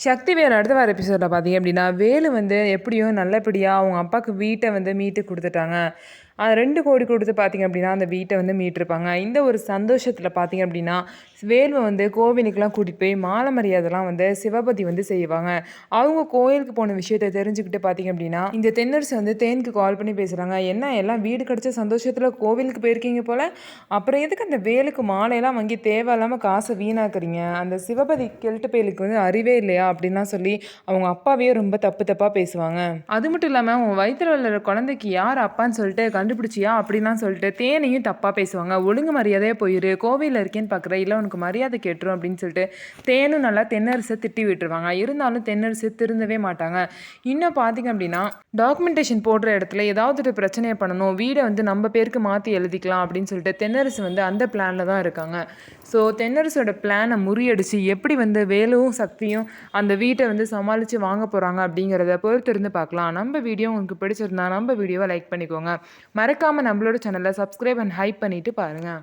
சக்தி வேல் அடுத்த வார எபிசோடில் பார்த்தீங்க அப்படின்னா வேலு வந்து எப்படியோ நல்லபடியாக அவங்க அப்பாவுக்கு வீட்டை வந்து மீட்டு கொடுத்துட்டாங்க. 2 கோடி கொடுத்து பார்த்தீங்க அப்படின்னா அந்த வீட்டை வந்து மீட்டிருப்பாங்க. இந்த ஒரு சந்தோஷத்தில் பார்த்தீங்க அப்படின்னா வேலுவை வந்து கோவிலுக்கெலாம் கூட்டிகிட்டு போய் மாலை மரியாதைலாம் வந்து சிவபதி வந்து செய்வாங்க. அவங்க கோயிலுக்கு போன விஷயத்தை தெரிஞ்சுக்கிட்டு பார்த்தீங்க அப்படின்னா இந்த தென்னரசு வந்து தேனுக்கு கால் பண்ணி பேசுகிறாங்க. என்ன எல்லாம் வீடு கிடச்ச சந்தோஷத்தில் கோவிலுக்கு போயிருக்கீங்க போல், அப்புறம் எதுக்கு அந்த வேலுக்கு மாலையெல்லாம் வாங்கி தேவையில்லாமல் காசை வீணாக்குறீங்க, அந்த சிவபதி கெல்ட்டு பயலுக்கு வந்து அறிவே இல்லையா அப்படின்லாம் சொல்லி அவங்க அப்பாவே ரொம்ப தப்பாக பேசுவாங்க. அது மட்டும் இல்லாமல் அவங்க வயிற்றுல உள்ள குழந்தைக்கு யார் அப்பான்னு சொல்லிட்டு கண்டுபிடிச்சியா அப்படின்லாம் சொல்லிட்டு தேனையும் தப்பாக பேசுவாங்க. ஒழுங்கு மரியாதையே போயிரு, கோவிலில் இருக்கேன்னு பார்க்குற, இல்லை உனக்கு மரியாதை கேட்டுரும் அப்படின்னு சொல்லிட்டு தேனும் நல்லா தென்னரசை திட்டி விட்டுருவாங்க. இருந்தாலும் தென்னரசு திருந்தவே மாட்டாங்க. இன்னும் பார்த்தீங்க அப்படின்னா டாக்குமெண்டேஷன் போடுற இடத்துல ஏதாவது ஒரு பிரச்சனையை பண்ணணும், வீடை வந்து நம்ம பேருக்கு மாற்றி எழுதிக்கலாம் அப்படின்னு சொல்லிட்டு தென்னரசு வந்து அந்த பிளானில் தான் இருக்காங்க. ஸோ தென்னரசோட பிளானை முறியடிச்சு எப்படி வந்து வேலுவும் சக்தியும் அந்த வீட்டை வந்து சமாளித்து வாங்க போகிறாங்க அப்படிங்கிறத பொறுத்து இருந்து பார்க்கலாம். நம்ம வீடியோ உங்களுக்கு பிடிச்சிருந்தா நம்ம வீடியோவை லைக் பண்ணிக்கோங்க. மறக்காமல் நம்மளோட சேனலை சப்ஸ்கிரைப் அண்ட் ஹைப் பண்ணிவிட்டு பாருங்கள்.